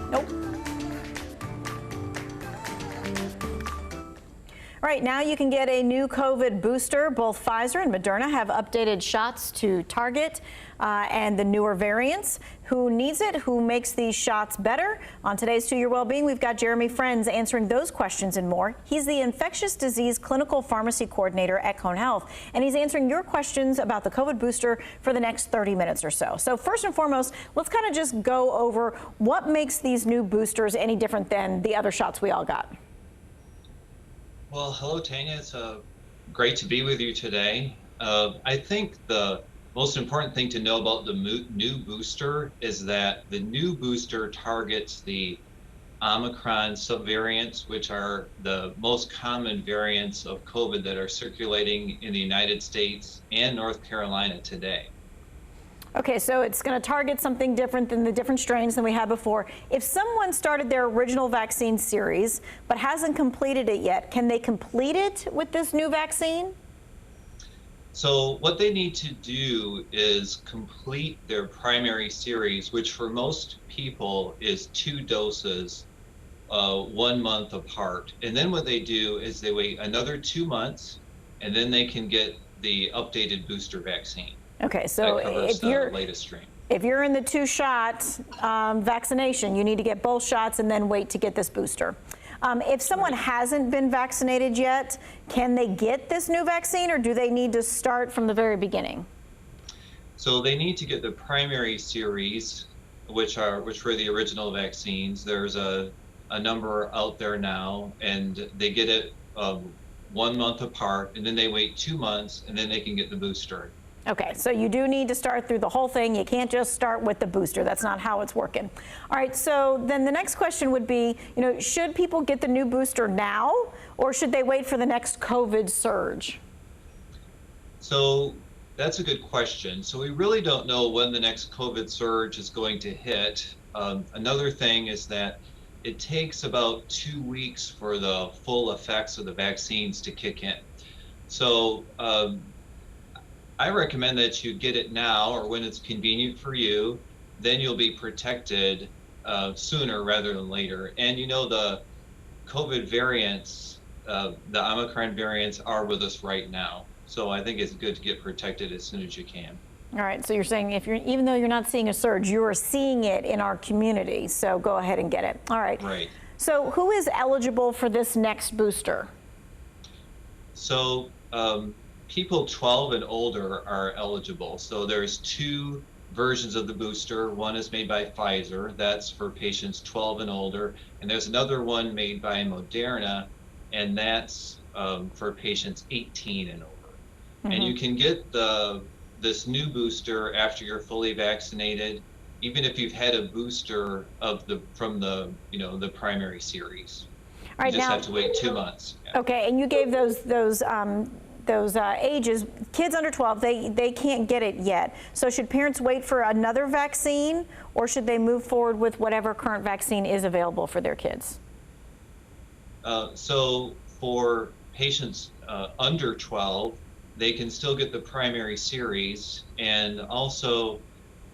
Nope. All right, now you can get a new COVID booster. Both Pfizer and Moderna have updated shots to target and the newer variants. Who needs it? Who makes these shots better? On today's To Your Wellbeing, we've got Jeremy Frens answering those questions and more. He's the infectious disease clinical pharmacy coordinator at Cone Health, and he's answering your questions about the COVID booster for the next 30 minutes or so. So first and foremost, let's kind of just go over what makes these new boosters any different than the other shots we all got. Well, hello, Tanya. It's great to be with you today. I think the most important thing to know about the new booster is that the new booster targets the Omicron subvariants, which are the most common variants of COVID that are circulating in the United States and North Carolina today. Okay, so it's going to target something different than the different strains than we had before. If someone started their original vaccine series but hasn't completed it yet, can they complete it with this new vaccine? So what they need to do is complete their primary series, which for most people is 2 doses, 1 month apart. And then what they do is they wait another 2 months, and then they can get the updated booster vaccine. Okay, so if you're latest strain. If you're in the 2-shot vaccination, you need to get both shots and then wait to get this booster. If someone hasn't been vaccinated yet, can they get this new vaccine, or do they need to start from the very beginning? So they need to get the primary series, which were the original vaccines. There's a number out there now, and they get it 1 month apart, and then they wait 2 months, and then they can get the booster. Okay, so you do need to start through the whole thing. You can't just start with the booster. That's not how it's working. All right, so then the next question would be, should people get the new booster now, or should they wait for the next COVID surge? So that's a good question. So we really don't know when the next COVID surge is going to hit. Another thing is that it takes about 2 weeks for the full effects of the vaccines to kick in. So I recommend that you get it now or when it's convenient for you. Then you'll be protected sooner rather than later. And the COVID variants, the Omicron variants are with us right now. So I think it's good to get protected as soon as you can. All right, so you're saying even though you're not seeing a surge, you are seeing it in our community. So go ahead and get it. All right. Right. So who is eligible for this next booster? So people 12 and older are eligible. So there's 2 versions of the booster. One is made by Pfizer. That's for patients 12 and older. And there's another one made by Moderna, and that's for patients 18 and older. Mm-hmm. And you can get this new booster after you're fully vaccinated, even if you've had a booster from the primary series. All right, you just have to wait 2 months. Yeah. Okay, and you gave those ages. Kids under 12, they can't get it yet. So should parents wait for another vaccine, or should they move forward with whatever current vaccine is available for their kids? So for patients under 12, they can still get the primary series, and also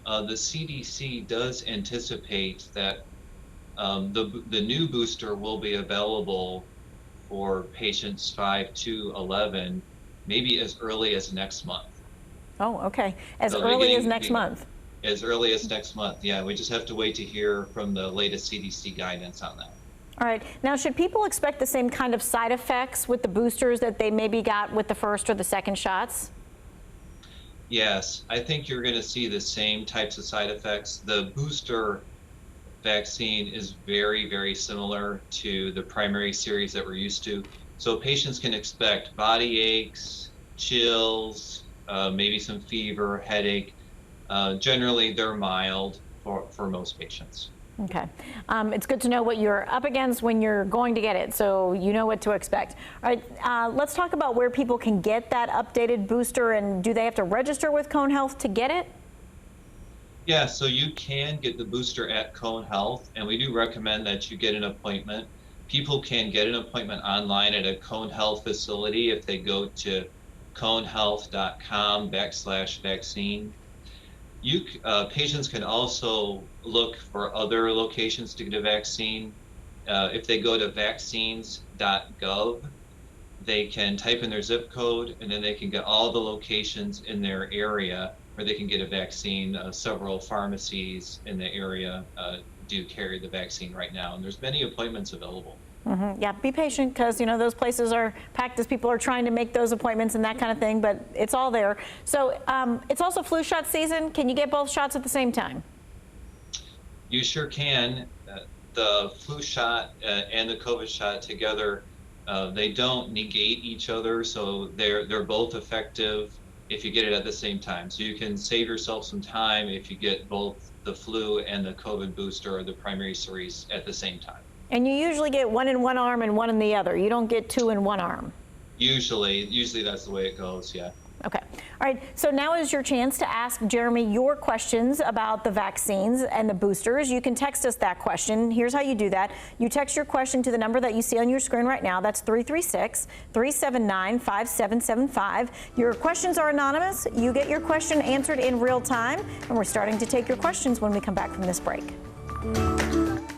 the CDC does anticipate that the new booster will be available for patients 5 to 11, maybe as early as next month. Oh, okay. As early as next month? As early as next month, yeah. We just have to wait to hear from the latest CDC guidance on that. All right. Now, should people expect the same kind of side effects with the boosters that they maybe got with the first or the second shots? Yes, I think you're going to see the same types of side effects. The booster vaccine is very, very similar to the primary series that we're used to. So patients can expect body aches, chills, maybe some fever, headache. Generally, they're mild for most patients. Okay. It's good to know what you're up against when you're going to get it, so you know what to expect. All right, let's talk about where people can get that updated booster, and do they have to register with Cone Health to get it? Yeah, so you can get the booster at Cone Health, and we do recommend that you get an appointment. People can get an appointment online at a Cone Health facility if they go to conehealth.com/vaccine. Patients can also look for other locations to get a vaccine. If they go to vaccines.gov, they can type in their zip code, and then they can get all the locations in their area where they can get a vaccine. Several pharmacies in the area do carry the vaccine right now, and there's many appointments available. Yeah, be patient, because those places are packed as people are trying to make those appointments and that kind of thing, but it's all there. So it's also flu shot season. Can you get both shots at the same time? You sure can. The flu shot and the COVID shot together, they don't negate each other, so they're both effective if you get it at the same time. So you can save yourself some time if you get both the flu and the COVID booster or the primary series at the same time. And you usually get one in one arm and one in the other. You don't get two in one arm. Usually that's the way it goes, yeah. Okay. All right. So now is your chance to ask Jeremy your questions about the vaccines and the boosters. You can text us that question. Here's how you do that. You text your question to the number that you see on your screen right now. That's 336-379-5775. Your questions are anonymous. You get your question answered in real time. And we're starting to take your questions when we come back from this break.